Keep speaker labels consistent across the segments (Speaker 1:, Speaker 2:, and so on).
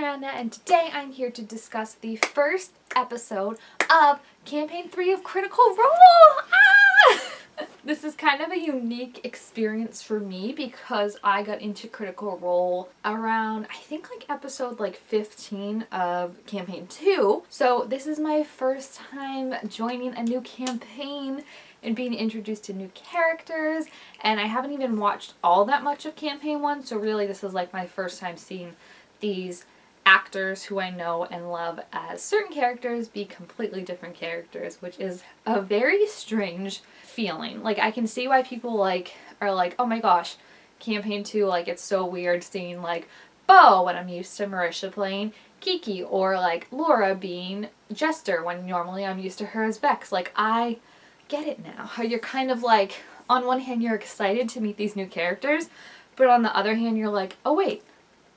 Speaker 1: Hannah, and today I'm here to discuss the first episode of Campaign 3 of Critical Role! This is kind of a unique experience for me because I got into Critical Role around, I think episode 15 of Campaign 2. So this is my first time joining a new campaign and being introduced to new characters, and I haven't even watched all that much of Campaign 1, so really this is my first time seeing these actors who I know and love as certain characters be completely different characters, which is a very strange feeling. I can see why people are like, oh my gosh, Campaign 2, it's so weird seeing Bo when I'm used to Marisha playing Kiki, or Laura being Jester when normally I'm used to her as Vex. I get it now. How you're kind of on one hand you're excited to meet these new characters, but on the other hand you're like, oh wait,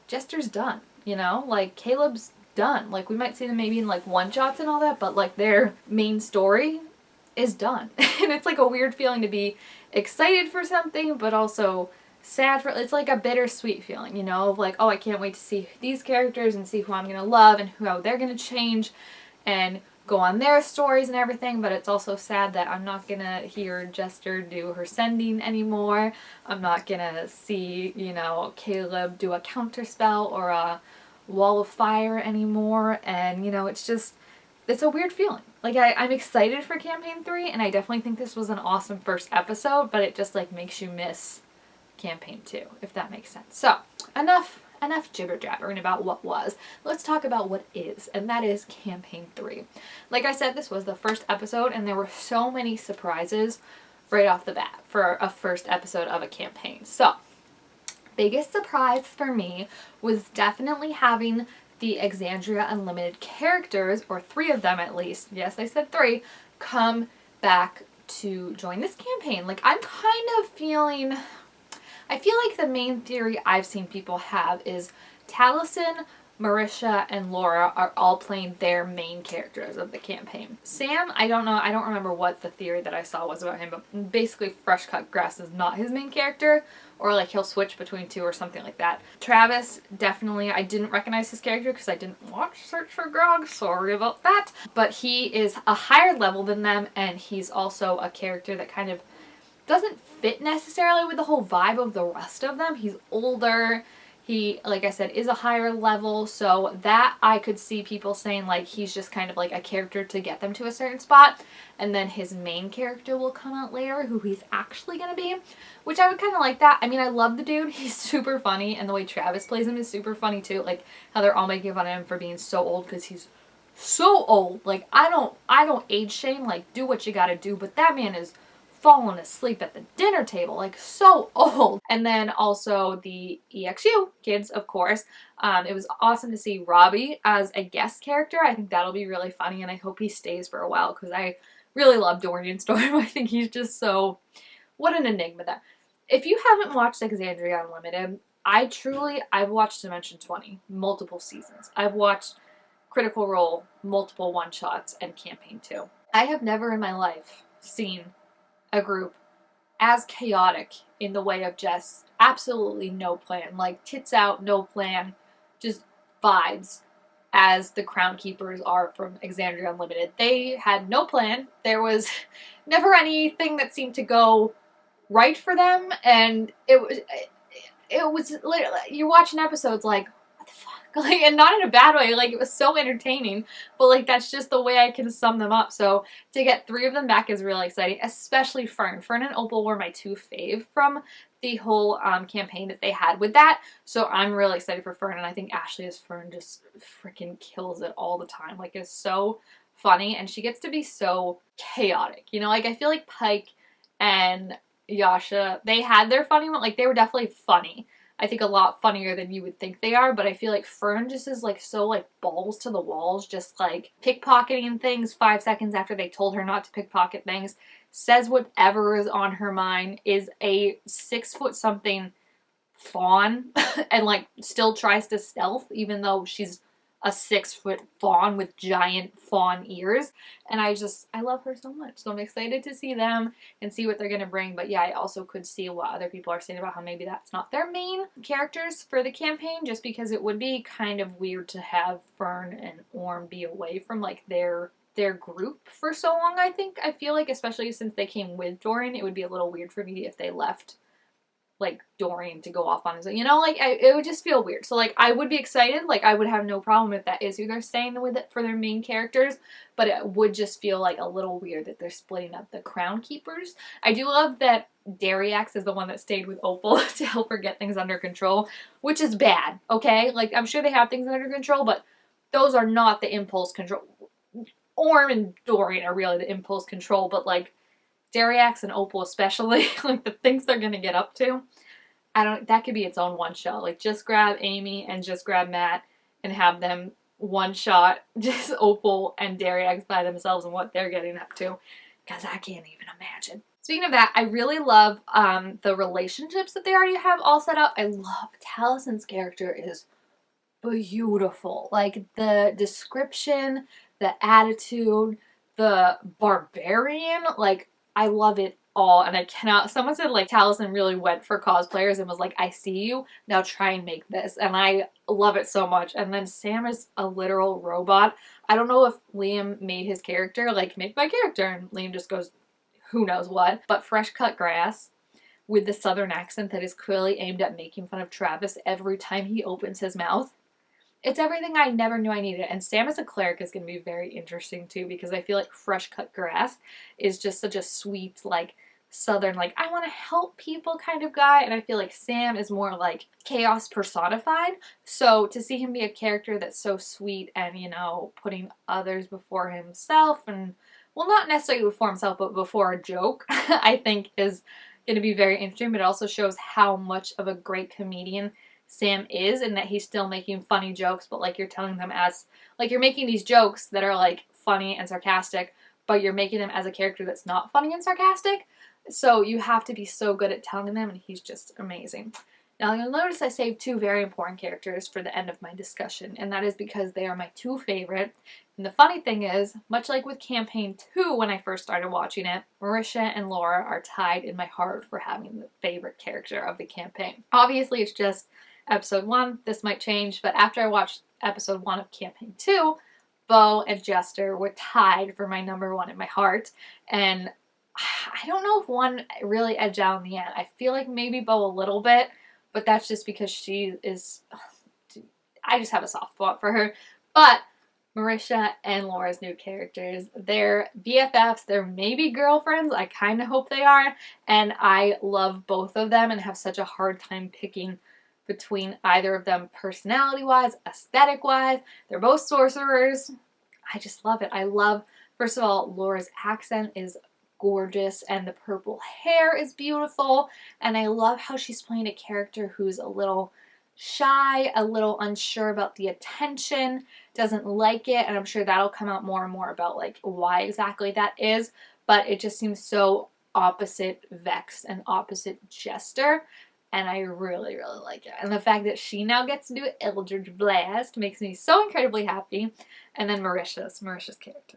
Speaker 1: Jester's done, you know? Caleb's done. We might see them maybe in one-shots and all that, but their main story is done. And it's a weird feeling to be excited for something, but also sad for, it's a bittersweet feeling, you know? Of oh, I can't wait to see these characters and see who I'm gonna love and how they're gonna change and go on their stories and everything, but it's also sad that I'm not gonna hear Jester do her sending anymore. I'm not gonna see, Caleb do a counterspell or a wall of fire anymore, and it's a weird feeling. I'm excited for Campaign 3, and I definitely think this was an awesome first episode, but it just makes you miss Campaign 2, if that makes sense. So, enough jibber-jabbering about what was. Let's talk about what is, and that is Campaign 3. Like I said, this was the first episode, and there were so many surprises right off the bat for a first episode of a campaign. So, biggest surprise for me was definitely having the Exandria Unlimited characters, or 3 of them at least, yes, I said 3, come back to join this campaign. I'm kind of feeling... I feel like the main theory I've seen people have is Taliesin, Marisha, and Laura are all playing their main characters of the campaign. Sam, I don't know, I don't remember what the theory that I saw was about him, but basically Fresh Cut Grass is not his main character, or he'll switch between 2 or something like that. Travis, definitely, I didn't recognize his character because I didn't watch Search for Grog, sorry about that, but he is a higher level than them, and he's also a character that kind of doesn't fit necessarily with the whole vibe of the rest of them. He's older. He, like I said, is a higher level, so that I could see people saying he's just kind of a character to get them to a certain spot, and then his main character will come out later, who he's actually gonna be, which I would kind of like that. I mean, I love the dude. He's super funny, and the way Travis plays him is super funny too. How they're all making fun of him for being so old because he's so old. I don't age shame. Do what you gotta do, but that man is fallen asleep at the dinner table, so old. And then also the EXU kids, of course. It was awesome to see Robbie as a guest character. I think that'll be really funny, and I hope he stays for a while because I really love Dorian Storm. I think he's just so... what an enigma that... If you haven't watched Exandria Unlimited, I've watched Dimension 20 multiple seasons. I've watched Critical Role, multiple one-shots, and Campaign 2. I have never in my life seen a group as chaotic in the way of just absolutely no plan. Tits out, no plan, just vibes as the Crown Keepers are from Exandria Unlimited. They had no plan. There was never anything that seemed to go right for them, and it was literally, you're watching episodes what the fuck? And not in a bad way, it was so entertaining, but that's just the way I can sum them up. So to get 3 of them back is really exciting, especially Fern. Fern and Opal were my 2 fave from the whole campaign that they had with that, so I'm really excited for Fern, and I think Ashley as Fern just freaking kills it all the time. It's so funny, and she gets to be so chaotic, I feel like Pike and Yasha, they had their funny one, they were definitely funny. I think a lot funnier than you would think they are, but I feel like Fern just is so balls to the walls, just pickpocketing things 5 seconds after they told her not to pickpocket things, says whatever is on her mind, is a 6-foot-something fawn, and still tries to stealth even though she's a 6-foot fawn with giant fawn ears. And I love her so much. So I'm excited to see them and see what they're going to bring. But yeah, I also could see what other people are saying about how maybe that's not their main characters for the campaign, just because it would be kind of weird to have Fern and Orm be away from like their group for so long. I feel like, especially since they came with Dorian, it would be a little weird for me if they left like Dorian to go off on his own, you know, like it would just feel weird. So like I would be excited, like I would have no problem if that is who they're staying with it for their main characters, but it would just feel like a little weird that they're splitting up the Crown Keepers. I do love that Dariax is the one that stayed with Opal to help her get things under control, which is bad, okay? Like I'm sure they have things under control, but those are not the impulse control. Orm and Dorian are really the impulse control, but like Dariax and Opal especially, like the things they're gonna get up to, that could be its own one shot. Like just grab Amy and just grab Matt and have them one shot just Opal and Dariax by themselves and what they're getting up to, because I can't even imagine. Speaking of that, I really love the relationships that they already have all set up. I love Talison's character is beautiful. Like the description, the attitude, the barbarian, like I love it all, and I cannot. Someone said like Taliesin really went for cosplayers and was like, I see you, now try and make this, and I love it so much. And then Sam is a literal robot. I don't know if Liam made his character like, make my character, and Liam just goes who knows what, but fresh cut grass with the southern accent that is clearly aimed at making fun of Travis every time he opens his mouth. It's everything I never knew I needed. And Sam as a cleric is going to be very interesting too, because I feel like fresh cut grass is just such a sweet, like southern, like I want to help people kind of guy. And I feel like Sam is more like chaos personified. So to see him be a character that's so sweet and, you know, putting others before himself, and well, not necessarily before himself, but before a joke, I think is going to be very interesting. But it also shows how much of a great comedian Sam is, and that he's still making funny jokes, but like you're telling them as, like you're making these jokes that are like funny and sarcastic, but you're making them as a character that's not funny and sarcastic. So you have to be so good at telling them, and he's just amazing. Now you'll notice I saved 2 very important characters for the end of my discussion, and that is because they are my 2 favorite. And the funny thing is, much like with Campaign 2 when I first started watching it, Marisha and Laura are tied in my heart for having the favorite character of the campaign. Obviously it's just episode 1, this might change, but after I watched episode 1 of Campaign 2, Beau and Jester were tied for my number 1 in my heart, and I don't know if one really edged out in the end. I feel like maybe Beau a little bit, but that's just because she is, I just have a soft spot for her. But Marisha and Laura's new characters, they're BFFs, they're maybe girlfriends, I kind of hope they are, and I love both of them and have such a hard time picking between either of them personality-wise, aesthetic-wise. They're both sorcerers. I just love it. I love, first of all, Laura's accent is gorgeous, and the purple hair is beautiful, and I love how she's playing a character who's a little shy, a little unsure about the attention, doesn't like it, and I'm sure that'll come out more and more about like why exactly that is, but it just seems so opposite Vex and opposite Jester, and I really, really like it. And the fact that she now gets to do Eldritch Blast makes me so incredibly happy. And then Marisha's character.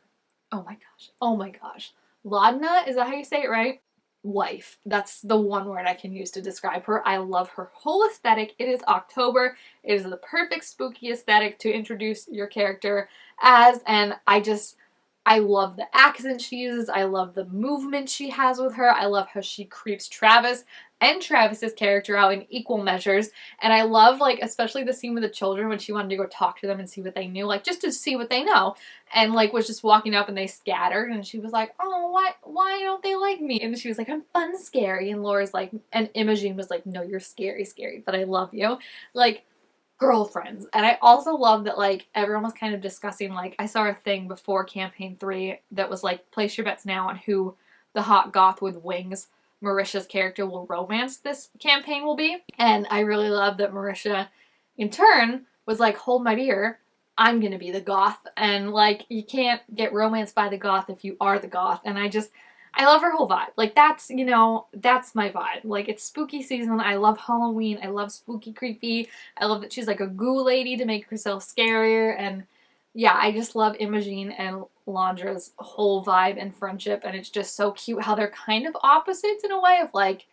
Speaker 1: Oh my gosh. Oh my gosh. Laudna, is that how you say it right? Wife. That's the one word I can use to describe her. I love her whole aesthetic. It is October. It is the perfect spooky aesthetic to introduce your character as, and I love the accent she uses. I love the movement she has with her. I love how she creeps Travis and Travis's character out in equal measures. And I love, like, especially the scene with the children when she wanted to go talk to them and see what they knew, like, just to see what they know. And, like, was just walking up and they scattered. And she was like, oh, why don't they like me? And she was like, I'm fun, scary. And Laura's like, and Imogen was like, no, you're scary, but I love you. Like, girlfriends. And I also love that, like, everyone was kind of discussing, like, I saw a thing before Campaign 3 that was like, place your bets now on who the hot goth with wings Marisha's character will romance this campaign will be. And I really love that Marisha, in turn, was like, hold my beer, I'm gonna be the goth. And, like, you can't get romanced by the goth if you are the goth. And I love her whole vibe. Like, that's, you know, that's my vibe. Like, it's spooky season. I love Halloween. I love spooky, creepy. I love that she's like a goo lady to make herself scarier. And yeah, I just love Imogene and Londra's whole vibe and friendship. And it's just so cute how they're kind of opposites in a way of like,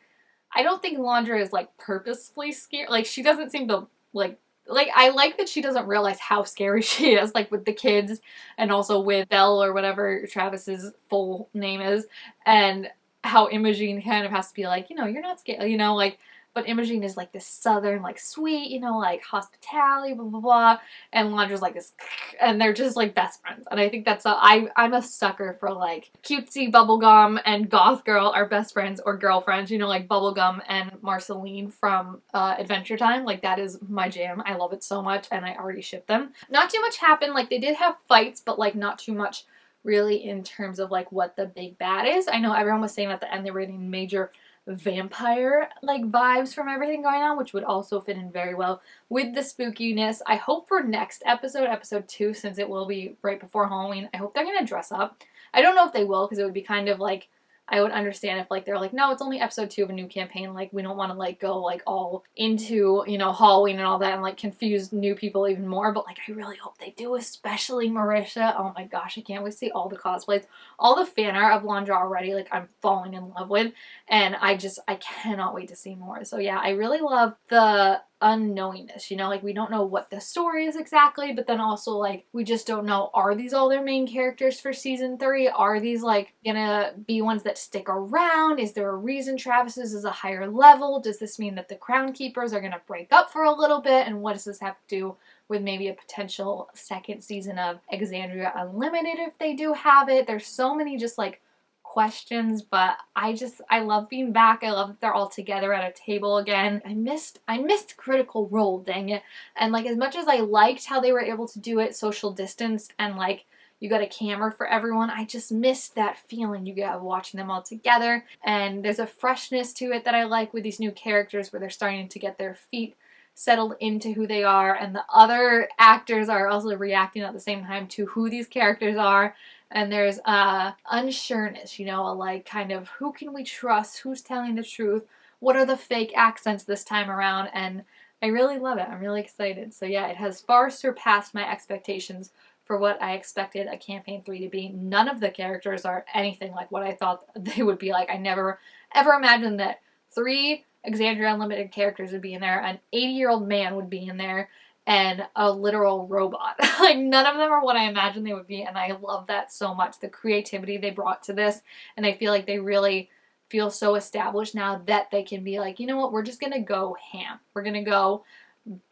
Speaker 1: I don't think Londra is like purposefully scared. Like, she doesn't seem to like I like that she doesn't realize how scary she is, like with the kids and also with Belle or whatever Travis's full name is, and how Imogene kind of has to be like, you know, you're not scared, you know, like, but Imogene is like this southern, like sweet, you know, like hospitality, blah blah blah, and Londra's like this, and they're just like best friends, and I think that's I'm a sucker for like cutesy bubblegum and goth girl are best friends or girlfriends, you know, like bubblegum and Marceline from Adventure Time, like that is my jam. I love it so much, and I already ship them. Not too much happened, like they did have fights, but like not too much really in terms of like what the big bad is. I know everyone was saying at the end they were getting major vampire like vibes from everything going on, which would also fit in very well with the spookiness. I hope for next episode, episode 2, since it will be right before Halloween, I hope they're gonna dress up. I don't know if they will, because it would be kind of like, I would understand if like they're like, no, it's only episode 2 of a new campaign, like we don't want to like go like all into, you know, Halloween and all that and like confuse new people even more, but like I really hope they do, especially Marisha. Oh my gosh, I can't wait to see all the cosplays, all the fan art of Londra already, like I'm falling in love with, and I cannot wait to see more. So yeah, I really love the unknowingness, you know, like we don't know what the story is exactly, but then also like we just don't know, are these all their main characters for season 3? Are these like gonna be ones that stick around? Is there a reason Travis's is a higher level? Does this mean that the Crown Keepers are gonna break up for a little bit? And what does this have to do with maybe a potential second season of Exandria Unlimited if they do have it? There's so many just like questions, but I love being back. I love that they're all together at a table again. I missed Critical Role, dang it. And like as much as I liked how they were able to do it social distance and like you got a camera for everyone, I just missed that feeling you get of watching them all together. And there's a freshness to it that I like with these new characters where they're starting to get their feet settled into who they are, and the other actors are also reacting at the same time to who these characters are. And there's unsureness, you know, a like kind of who can we trust, who's telling the truth, what are the fake accents this time around, and I really love it. I'm really excited. So yeah, it has far surpassed my expectations for what I expected a campaign 3 to be. None of the characters are anything like what I thought they would be like. I never ever imagined that 3 Exandria Unlimited characters would be in there, an 80-year-old man would be in there, and a literal robot. Like none of them are what I imagined they would be, and I love that so much. The creativity they brought to this, and I feel like they really feel so established now that they can be like, you know what, we're just gonna go ham. We're gonna go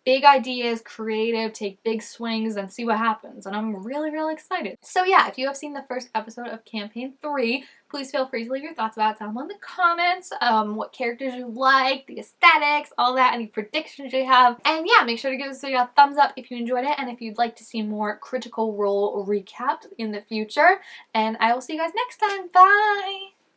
Speaker 1: big ideas, creative, take big swings, and see what happens. And I'm really, really excited. So yeah, if you have seen the first episode of Campaign 3, please feel free to leave your thoughts about it down below in the comments. What characters you like, the aesthetics, all that, any predictions you have. And yeah, make sure to give this video a thumbs up if you enjoyed it and if you'd like to see more Critical Role recapped in the future. And I will see you guys next time. Bye!